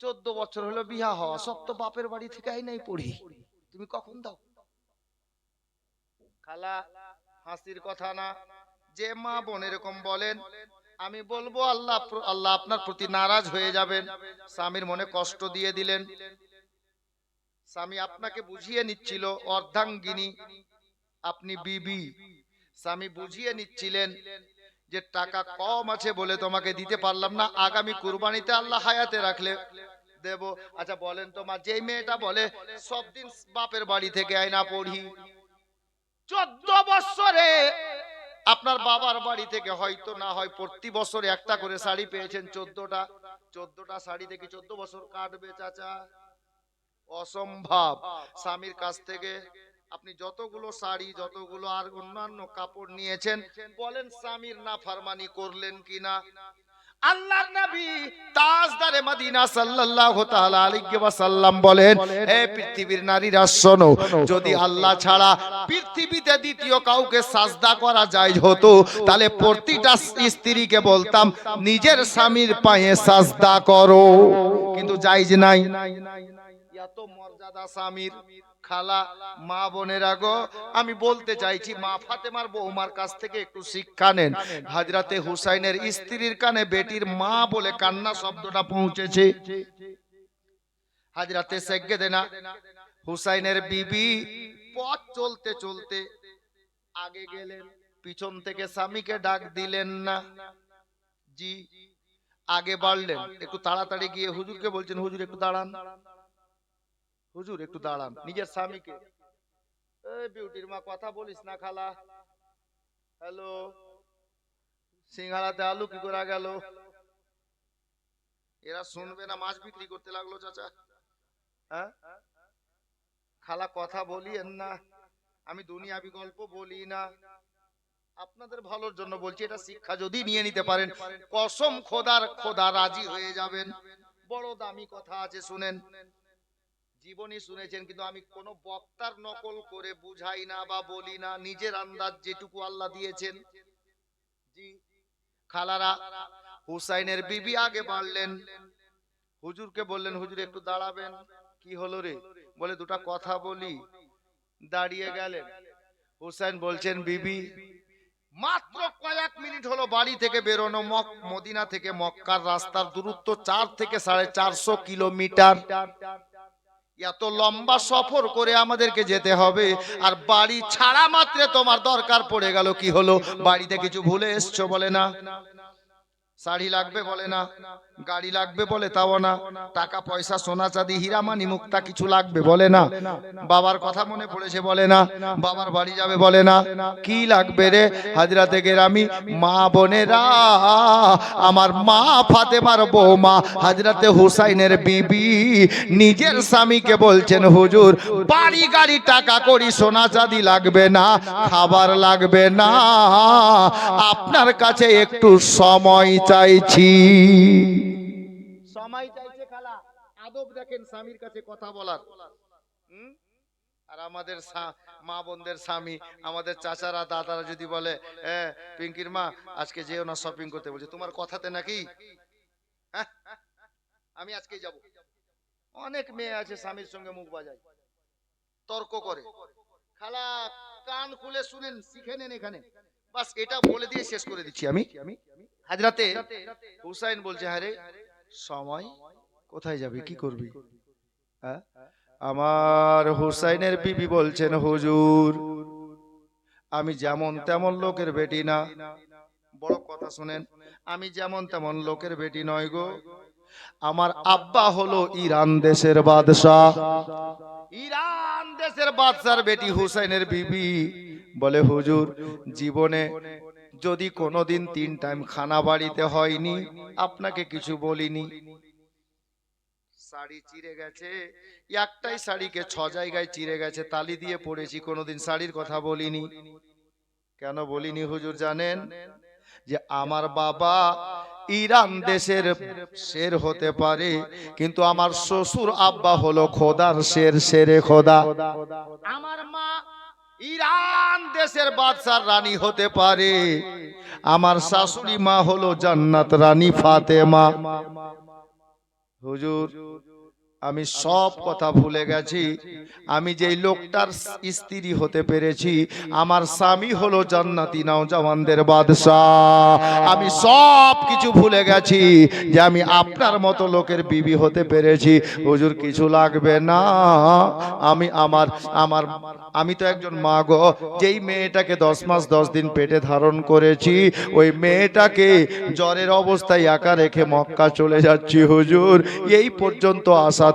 A: 14 বছর হলো বিয়া হওয়া, সব তো বাপের বাড়ি থেকে আই নাই পড়ি, তুমি কখন দাও? খালা হাসির কথা না। যে মা বোন এরকম বলেন, আমি বলবো আল্লাহ আল্লাহ আপনার প্রতি নারাজ হয়ে যাবেন। স্বামীর মনে কষ্ট দিয়ে দিলেন, স্বামী আপনাকে বুঝিয়ে নিচ্ছিল, অর্ধাঙ্গিনী আপনি বিবি, স্বামী বুঝিয়ে নিচ্ছিলেন যে টাকা কম আছে বলে তোমাকে দিতে পারলাম না, আগামী কুরবানিতে আল্লাহ হায়াতে রাখলে দেব। আচ্ছা বলেন তো মা, যেই মেয়েটা বলে সব দিন বাপের বাড়ি থেকে আয়না পড়ি, 14 বছরে আপনার বাবার বাড়ি থেকে হয়তো না হয় প্রতি বছর একটা করে শাড়ি পেয়েছেন, 14টা শাড়ি থেকে 14 বছর কাটবে চাচা? অসম্ভব। স্বামীর কাছ থেকে আপনি যতগুলো শাড়ি, যতগুলো আর অন্যান্য কাপড় নিয়েছেন, বলেন স্বামীর নাফরমানি করলেন কিনা? আল্লাহর নবী তাজদারে মদিনা সাল্লাল্লাহু তাআলা আলাইহি ওয়াসাল্লাম বলেন, হে পৃথিবীর নারীরা শোনো, যদি আল্লাহ ছাড়া পৃথিবীতে দ্বিতীয় কাউকে সাজদা করা জায়েজ হতো, তাহলে প্রতিটা স্ত্রীকে বলতাম নিজের স্বামীর পায়ে সাজদা করো, কিন্তু জায়েজ নাই। এত মর্যাদা স্বামীর। খালা মা বোনেরা গো, আমি বলতে চাইছি মা ফাতেমার বৌমার কাছ থেকে একটু শিক্ষা নেন। হযরতে হুসাইনের স্ত্রীর কানে বেটির মা বলে কান্না শব্দটা পৌঁছেছে। হযরতে সাইয়্যিদানা হুসাইনের বিবি পথ চলতে চলতে আগে গেলেন, পিছন থেকে স্বামীকে ডাক দিলেন না, জি, আগে বাড়লেন, একটু তাড়াতাড়ি গিয়ে হুজুরকে বলছেন, হুজুর একটু দাঁড়ান, হুজুর একটু দাঁড়ান। নিজের স্বামীকে, এই বিউটির মা কথা বলিস না খালা, হ্যালো, সিঙ্গাড়াতে আলু কি করে গেল? এরা শুনবে না, মাছ বিক্রি করতে লাগলো চাচা। হ্যাঁ খালা কথা বলিয়েন না, আমি দুনিয়াবি গল্প বলি না, আপনাদের ভালোর জন্য বলছি। এটা শিক্ষা যদি নিয়ে নিতে পারেন, কসম খোদার, খোদা রাজি হয়ে যাবেন। বড় দামি কথা আছে, শুনেন। জীবনী শুনেছেন, কিন্তু আমি কোন বক্তার নকল করে বুঝাই না বা বলি না, নিজের আন্দাজ যেটুকু আল্লাহ দিয়েছেন। জি, খালারা হুসাইনের বিবি আগে বাড়লেন, হুজুরকে বললেন, হুজুর একটু দাঁড়াবেন। কি হলো রে? বলে দুটা কথা বলি। দাঁড়িয়ে গেলেন। হুসাইন বলছেন, বিবি মাত্র কয়েক মিনিট হলো বাড়ি থেকে বেরোনো, মদিনা থেকে মক্কার রাস্তার দূরত্ব 4 থেকে 450 কিলোমিটার। এত লম্বা সফর করে আমাদেরকে যেতে হবে, আর বাড়ি ছাড়া মাত্র তোমার দরকার পড়ে গেল। কি হলো? বাড়িতে কিছু ভুলে এসছো? বলে না। শাড়ি লাগবে? বলে না। গাড়ি লাগবে বলে তাও না, টাকা পয়সা সোনা চাঁদি হীরামানি মুক্তা কিছু লাগবে বলে না, বাবার কথা মনে পড়েছে বলে না, বাবার বাড়ি যাবে বলে না, কি লাগবে রে হাজরাতে গেরামি মা বোনেরা, আমার মা ফাতেমার বৌমা হাজরাতে হুসাইনের বিবি নিজের স্বামীকে বলছেন হুজুর বাড়ি গাড়ি টাকা কড়ি সোনা চাঁদি লাগবে না, খাবার লাগবে না, আপনার কাছে একটু সময় চাইছি। সময় চাইছে খালা, আদব দেখেন স্বামীর কাছে কথা বলার। আর আমাদের মা বোনদের স্বামী, আমাদের চাচারা দাদারা যদি বলে পিঙ্কির মা আজকে যেও না শপিং করতে, বলছে তোমার কথাতে নাকি আমি আজকে যাব। অনেক মেয়ে আছে স্বামীর সঙ্গে মুখ বাজায়, তর্ক করে। খালা কান খুলে শুনেন, শিখে নেন এখানে, বাস এটা বলে দিয়ে শেষ করে দিচ্ছি আমি। হাজরাতে হুসাইন বলছে হ্যাঁ রে সময়, কোথায় যাবে কি করবি? আমার হুসাইনের বিবি বলছেন হুজুর আমি যেমন তেমন লোকের বেটি না, বড় কথা শুনেন, আমি যেমন তেমন লোকের বেটি নয় গো, আমার আব্বা হলো ইরান দেশের বাদশাহ, ইরান দেশের বাদশার বেটি হুসাইনের বিবি বলে হুজুর জীবনে যদি কোনোদিন 3 টাইম খানা বাড়িতে হয়নি আপনাকে কিছু বলিনি, শাড়ি চিরে গেছে, একটাই শাড়িকে 6 জায়গায় চিরে গেছে, তালি দিয়ে পড়েছি, কোনোদিন শাড়ির কথা বলিনি। কেন বলিনি হুজুর জানেন? যে আমার বাবা ইরান দেশের শের হতে পারে, কিন্তু আমার শ্বশুর আব্বা হলো খোদার শের, শেরে খোদা। আমার মা ইরান দেশের বাদশার রানী হতে পারে, আমার শাশুড়ি মা হলো জান্নাত রানী ফাতেমা। হুজুর আমি সব কথা ভুলে গেছি, আমি যেই লোকটার স্ত্রী হতে পেরেছি আমার স্বামী হলো জান্নাতি নওজওয়ানদের বাদশাহ, আমি সব কিছু ভুলে গেছি যে আমি আপনার মতো লোকের বিবি হতে পেরেছি। হুজুর কিছু লাগবে না, আমি আমি তো একজন মা গো, যেই মেয়েটাকে 10 মাস 10 দিন পেটে ধারণ করেছি ওই মেয়েটাকে জ্বরের অবস্থায় একা রেখে মক্কা চলে যাচ্ছি হুজুর। এই পর্যন্ত আসা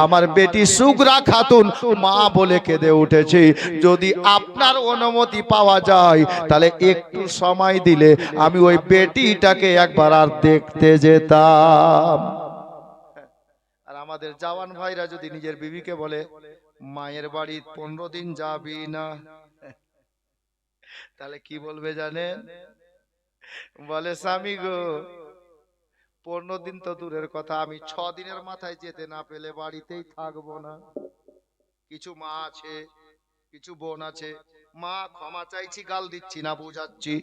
A: আমার বেটি সুগরা খাতুন মা বলে কেঁদে উঠেছে, যদি আপনার অনুমতি পাওয়া যায় তাহলে একটু সময় দিলে আমি ওই বেটিটাকে একবার আর দেখতে যেতাম। আর আমাদের জওয়ান ভাইরা যদি নিজের বিবিকে বলে মায়ের বাড়ি 15 দিন যাবি না, তাহলে কি বলবে জানেন? বলে স্বামী গো 15 দিন তো দূরের কথা, আমি 6 দিনের মাথায় যেতে না পেলে বাড়িতেই থাকবো না। কিছু মা আছে, কিছু বোন আছে, মা ক্ষমা চাইছি, গাল দিচ্ছি না, বুঝাচ্ছি।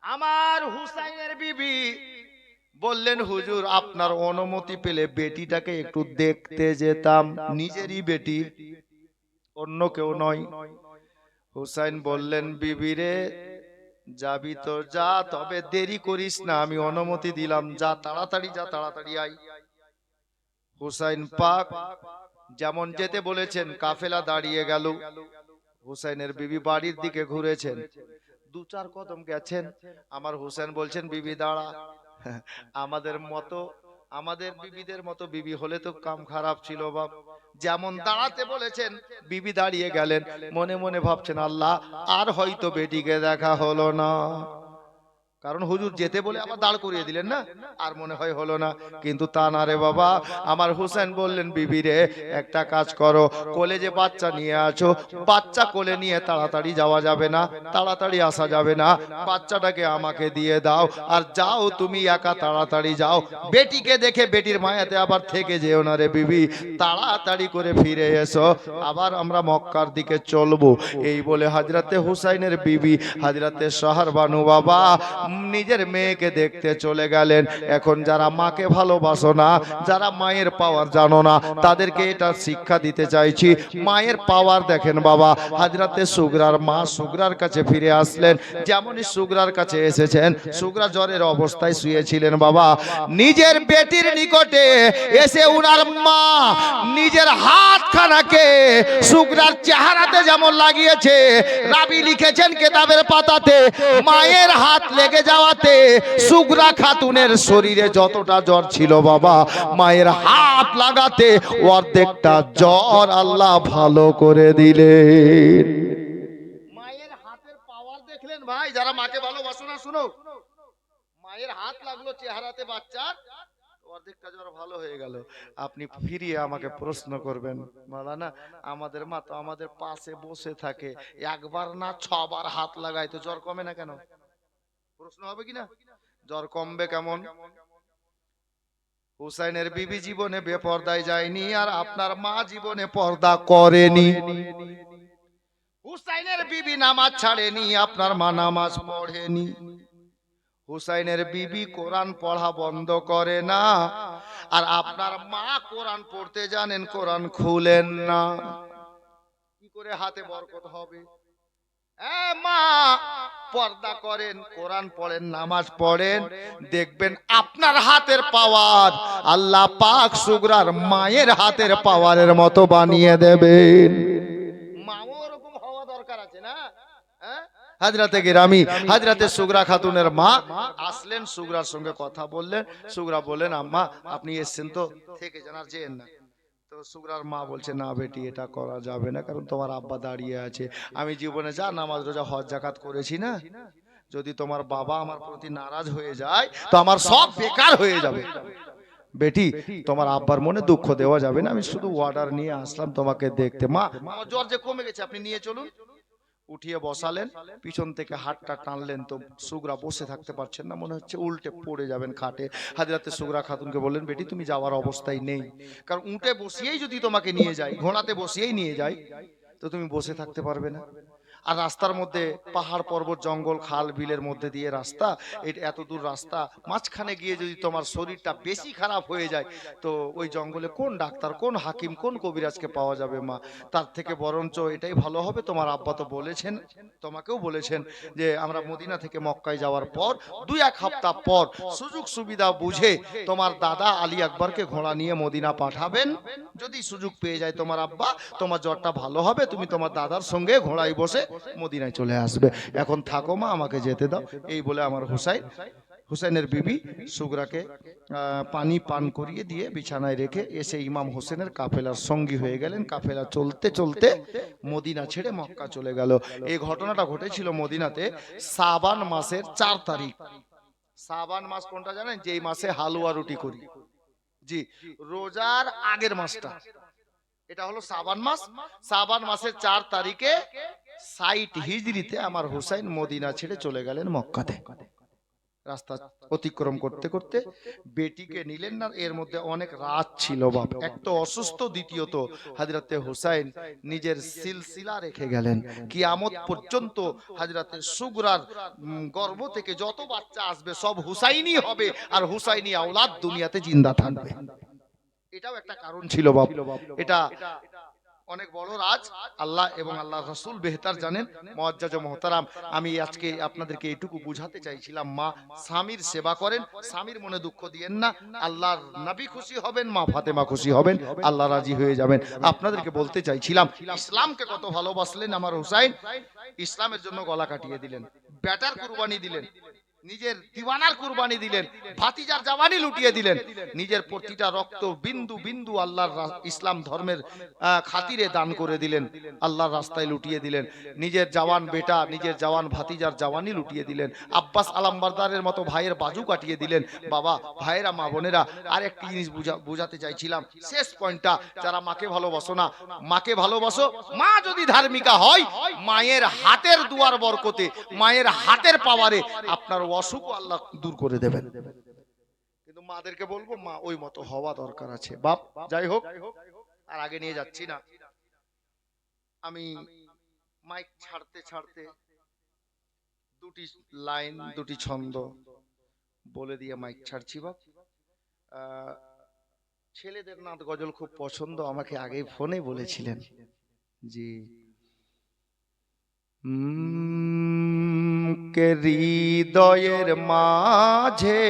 A: আমার হুসাইনের বিবি বললেন হুজুর আপনার অনুমতি পেলে বেটিটাকে একটু দেখতে যেতাম, নিজেরই বেটি, অন্য কেউ নয়। হুসাইন বললেন বিবি রে যাবি তো যা, তবে দেরি করিস না, আমি অনুমতি দিলাম, যা তাড়াতাড়ি যা, তাড়াতাড়ি আই। হুসাইন পাক যেমন যেতে বলেছেন কাফেলা দাঁড়িয়ে গেল, হুসাইনের বিবি বাড়ির দিকে ঘুরেছেন, 2-4 কদম গেছেন, আমার হুসাইন বলছেন বিবি দাঁড়া। আমাদের বিবিদের মতো বিবি হলে তো কাম খারাপ ছিল বাপ। যেমন দাঁড়াতে বলেছেন বিবি দাঁড়িয়ে গেলেন, মনে মনে ভাবছেন আল্লাহ আর হয়তো বেটিকে দেখা হলো না, কারণ হুজুর যেতে বলে আবার দাঁড় করিয়ে দিলেন না, আর মনে হয় হলো না। কিন্তু তা না রে বাবা, আমার হুসেন বললেন বিবি রে একটা কাজ করো, কোলে যে বাচ্চা নিয়ে আছো, বাচ্চা কোলে নিয়ে তাড়াতাড়ি যাওয়া যাবে না, তাড়াতাড়ি আসা যাবে না, বাচ্চাটাকে আমাকে দিয়ে দাও, আর যাও তুমি একা তাড়াতাড়ি যাও, বেটিকে দেখে বেটির মায়াতে আবার থেকে যেও না রে বিবি, তাড়াতাড়ি করে ফিরে এসো, আবার আমরা মক্কার দিকে চলবো। এই বলে হযরতে হুসাইনের বিবি হযরতে শহর বানু বাবা নিজের মেয়েকে দেখতে চলে গেলেন। এখন যারা মাকে ভালোবাসো না, যারা মায়ের পাওয়ার জানো না, তাদেরকে এটা শিক্ষা দিতে চাইছি। মায়ের পাওয়ার দেখেন বাবা, হযরতে সুগরার মা সুগরার কাছে ফিরে আসলেন, যেমনই সুগরার কাছে এসেছেন, সুগরা জ্বরের অবস্থায় শুয়েছিলেন বাবা, নিজের বেটির নিকটে এসে উনার মা নিজের হাত খানাকে সুগরার চেহারাতে যেমন লাগিয়েছে, রাবি লিখেছেন কেতাবের পাতাতে, মায়ের হাত লেগে যাওয়াতে সুগরা খাতুনের শরীরে যতটা জ্বর ছিল বাবা, মায়ের হাত লাগাতে অর্ধেকটা জ্বর আল্লাহ ভালো করে দিলেন। মায়ের হাতের পাওয়ার দেখলেন ভাই? যারা মাকে ভালোবাসো না শুনো, মায়ের হাত লাগলো চেহারাতে বাচ্চার, অর্ধেকটা জ্বর ভালো হয়ে গেল। আপনি ফিরিয়ে আমাকে প্রশ্ন করবেন, মাওলানা আমাদের মা তো আমাদের পাশে বসে থাকে, একবার না 6 বার হাত লাগায়, তো জ্বর কমে না কেন? প্রশ্ন হবে কিনা? জ্বর কমবে কেমন? হুসাইনের বিবি জীবনে বেপর্দায় যায়নি, আর আপনার মা জীবনে পর্দা করেনি। হুসাইনের বিবি নামাজ ছাড়েনি, আপনার মা নামাজ পড়েনি। হুসাইনের বিবি কোরআন পড়া বন্ধ করে না, আর আপনার মা কোরআন পড়তে জানেন, কোরআন খুলেন না। কি করে হাতে বরকত হবে? মা পর্দা করেন, কোরআন পড়েন, নামাজ পড়েন, দেখবেন আপনার হাতের পাওয়ার আল্লাহ পাক সুগরার মায়ের হাতের পাওয়ারের মতো বানিয়ে দেবেন। মাও ওরকম হওয়া দরকার আছে না? হাজরাতে গিরামি হাজরাতে সুগরা খাতুনের মা আসলেন, সুগরার সঙ্গে কথা বললেন। সুগরা বললেন, আম্মা আপনি এসেছেন তো থেকে জানার যেন না। তো সুগরার মা বলছে, না বেটি এটা করা যাবে না, কারণ তোমার আব্বা দাঁড়িয়ে আছে। আমি জীবনে যা নামাজ রোজা হজ জাকাত করেছি না, যদি তোমার বাবা আমার প্রতি নারাজ হয়ে যায় তো আমার সব বেকার হয়ে যাবে। বেটি তোমার আব্বার মনে দুঃখ দেওয়া যাবে না, আমি শুধু অর্ডার নিয়ে আসলাম তোমাকে দেখতে। মা আমার জ্বর যে কমে গেছে, আপনি নিয়ে চলুন। উঠিয়ে বসালেন, পিছন থেকে হাতটা টানলেন, তো সুগরা বসে থাকতে পারছেন না, মনে হচ্ছে উল্টে পড়ে যাবেন খাটে। হাজরাতে সুগরা খাতুনকে বললেন, বেটি তুমি যাওয়ার অবস্থায় নেই, কারণ উঠে বসিয়েই যদি তোমাকে নিয়ে যাই, ঘোড়াতে বসিয়েই নিয়ে যাই, তো তুমি বসে থাকতে পারবে না। আর রাস্তার মধ্যে পাহাড় পর্বত জঙ্গল খাল বিলের মধ্যে দিয়ে রাস্তা, এত দূর রাস্তা, মাঝখানে গিয়ে যদি তোমার শরীরটা বেশি খারাপ হয়ে যায়, তো ওই জঙ্গলে কোন ডাক্তার, কোন হাকিম, কোন কবিরাজকে পাওয়া যাবে মা? তার থেকে বরঞ্চ এটাই ভালো হবে, তোমার আব্বা তো বলেছেন, তোমাকেও বলেছেন যে আমরা মদিনা থেকে মক্কায় যাওয়ার পর 2-1 সপ্তাহ পর সুযোগ সুবিধা বুঝে তোমার দাদা আলী আকবরকে ঘোড়া নিয়ে মদিনা পাঠাবেন। যদি সুযোগ পেয়ে যায় তোমার আব্বা, তোমার জ্বরটা ভালো হবে, তুমি তোমার দাদার সঙ্গে ঘোড়ায় বসে মদিনায় চলে আসবে। এখন থাকো মা, আমাকে যেতে দাও। এই বলে আমার হুসাইনের বিবি সুগরাকে পানি পান করিয়ে দিয়ে বিছানায় রেখে এসে ইমাম হোসেনের কাফেলার সঙ্গী হয়ে গেলেন। কাফেলা চলতে চলতে মদিনা ছেড়ে মক্কা চলে গেল। এই ঘটনাটা ঘটেছিল মদিনাতে শাবান মাসের 4 তারিখ। শাবান মাস কোনটা জানেন? যেই মাসে হালুয়া রুটি করি, জি, রোজার আগের মাসটা, এটা হলো শাবান মাস। শাবান মাসের 4 তারিখে 60 হিজরিতে আমার হুসাইন মদিনা ছেড়ে চলে গেলেন মক্কাতে। রাস্তা অতিক্রম করতে করতে বেটিকে নিলেন না, এর মধ্যে অনেক রাত ছিল বাপ, এক তো অসুস্থ, দ্বিতীয়ত হযরতে হুসাইন নিজের সিলসিলা রেখে গেলেন। কিয়ামত পর্যন্ত হযরতে সুগরার গর্ভ থেকে যত বাচ্চা আসবে সব হুসাইনি হবে, আর হুসাইনি আওলাদ দুনিয়াতে জিন্দা থাকবে। এটাও একটা কারণ ছিল বাপ। এটা অনেক বড় রাজ, আল্লাহ এবং আল্লাহ রাসূল বেহতার জানেন। মুআজ্জাজ ও মুহতারাম, আমি আজকে আপনাদেরকে এইটুকু বুঝাতে চাইছিলাম, মা স্বামীর সেবা করেন, স্বামীর মনে দুঃখ দিয়েন না, আল্লাহর নবী খুশি হবেন, মা ফাতেমা খুশি হবেন, আল্লাহ রাজি হয়ে যাবেন। আপনাদেরকে বলতে চাইছিলাম, ইসলামকে কত ভালোবাসলেন আমার হুসাইন, ইসলামের জন্য গলা কাটিয়ে দিলেন, বেটার কুরবানি দিলেন, নিজের দিওয়ানার কুরবানি দিলেন, ভাতিজার জাওয়ানি লুটিয়ে দিলেন, নিজের প্রতিটা রক্ত বিন্দু বিন্দু আল্লাহর ইসলাম ধর্মের খাতিরে দান করে দিলেন, আল্লাহর রাস্তায় লুটিয়ে দিলেন। নিজের জওয়ান বেটা, নিজের জওয়ান ভাতিজার জাওয়ানি লুটিয়ে দিলেন। আব্বাস আলমবারদারের মতো ভাইয়ের বাজু কাটিয়ে দিলেন। বাবা, ভাইয়েরা, মা বোনেরা, আর একটি জিনিস বুঝাতে চাইছিলাম, শেষ পয়েন্টটা, যারা মাকে ভালোবাসো না, মাকে ভালোবাসো। মা যদি ধার্মিকা হয়, মায়ের হাতের দুয়ার বরকতে, মায়ের হাতের পাওয়ারে আপনার অসুখ আল্লাহ দূর করে দেবেন। কিন্তু মাদেরকে বলবো, মা ওই মতো হওয়া দরকার আছে বাপ। যাই হোক, আর আগে নিয়ে যাচ্ছি না, আমি মাইক ছাড়তে ছাড়তে দুটি লাইন, দুটি ছন্দ বলে দিয়ে মাইক ছাড়ছি বাপ। ছেলেদের নাত গজল খুব পছন্দ, আমাকে আগেই ফোনে বলেছিলেন। জি, কে হৃদয়ের মাঝে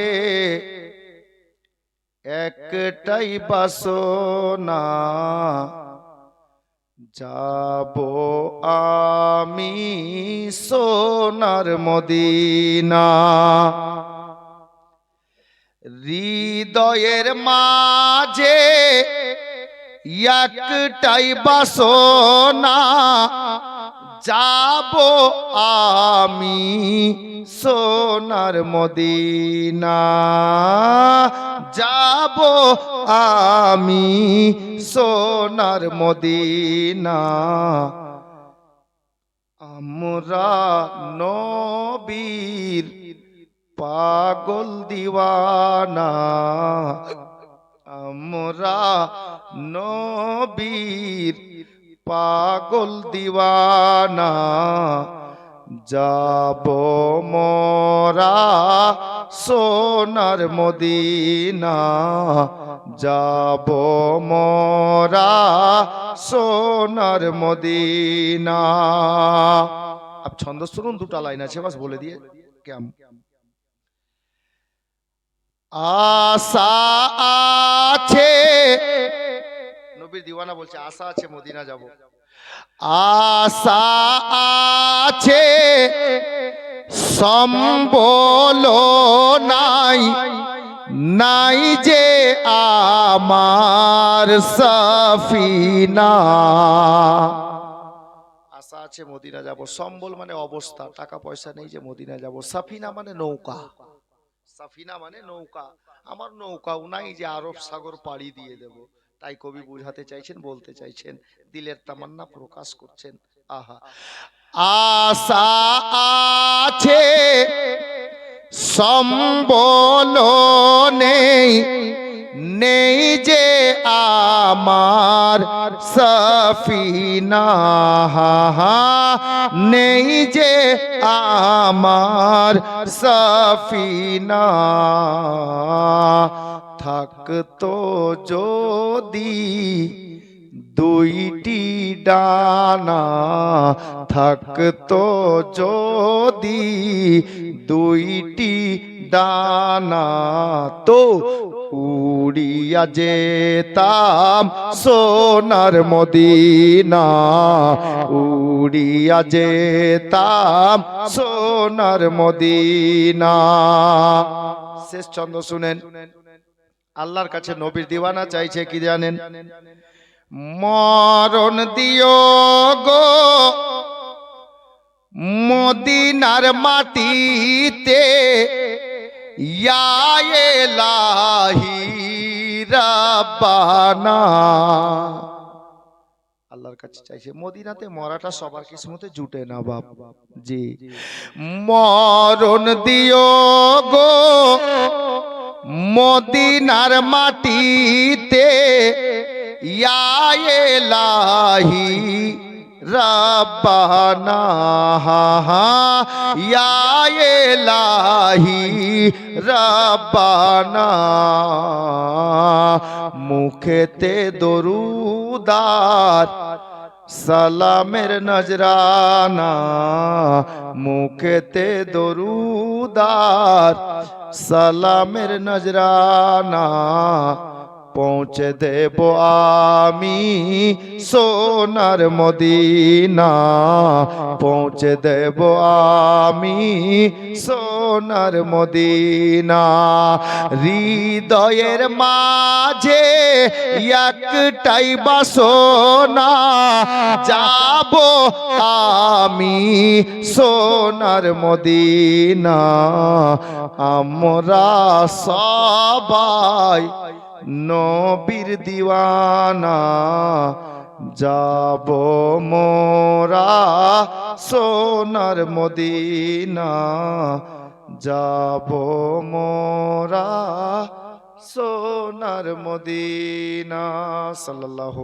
A: একটাই বাসনা, যাব আমি সোনার মদিনা, হৃদয়ের মাঝে একটাই বাসনা, যাব আমি সোনার মদিনা, যাব আমি সোনার মদিনা। আমরা নবীর পাগল দিওয়ানা, আমরা নবীর পাগল দিওয়ানা, যাব মোরা সোনার মদিনা, যাব মোরা সোনার মদিনা। আপ ছন্দ শুনুন, দুটা লাইন আছে বাস বলে দিয়ে কেম। আশা আছে, নবীর দিওয়ানা বলছে আশা আছে মদিনা যাব, আশা আছে সম্বল নাই, নাই যে আমার সফিনা। আশা আছে মদিনা যাব, সম্বল মানে অবস্থা, টাকা পয়সা নেই যে মদিনা যাব, সাফিনা মানে নৌকা, সাফিনা মানে নৌকা, আমার নৌকাও নাই যে আরব সাগর পাড়ি দিয়ে দেব। তাই কবি বুঝাতে চাইছেন, বলতে চাইছেন, দিলের তামান্না প্রকাশ করছেন। আহা, আশা আছে সম্বল নেই, নেই যে আমার সফিনা, নেই যে আমার সফিনা। থাকতো যদি দুইটি ডানা, থাকতো যদি দুইটি ডানা, তো উড়িয়া যেতাম সোনার মদিনা, উড়িয়া যেতাম সোনার মদিনা। শেষ ছন্দ শুনেন, আল্লাহর কাছে নবীর দিওয়ানা চাইছে কি জানেন? মরণ দিও গো মদিনার মাটিতে, ইয়া ইলাহি রাব্বানা। আল্লাহর কাছে চাইছে, মদিনাতে মরাটা সবার কিসমতে জুটে না বাপ জি। মরণ দিও গো মদিনার মাটিতে, ইয়া ইলাহি রাব্বানা, ইয়া ইলাহি রাব্বানা। মুখেতে দরুদার সালামের নজরানা, মুখেতে দরুদার সালামের নজরানা, পৌঁছে দেব আমি সোনার মদিনা, পৌঁছে দেব আমি সোনার মদিনা। হৃদয়ের মাঝে একটাই বাসনা, যাব আমি সোনার মদিনা। আমরা সবাই নবীর দিওয়ানা, যাব মোরা সোনার মদিনা, যাব মোরা সোনার মদিনা। সাল্লাল্লাহু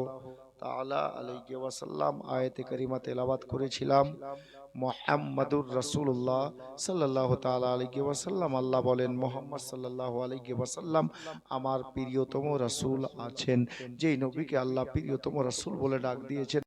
A: তাআলা আলাইহি ওয়াসাল্লাম আয়াতে কারিমা তেলাওয়াত করেছিলাম। মুহাম্মাদুর রাসূলুল্লাহ সাল্লাল্লাহু তাআলা আলাইহি ওয়াসাল্লাম, আল্লাহ বলেন মুহাম্মদ সাল্লাল্লাহু আলাইহি ওয়াসাল্লাম আমার প্রিয়তম রাসূল আছেন। যেই নবীকে আল্লাহ প্রিয়তম রাসূল বলে ডাক দিয়েছেন,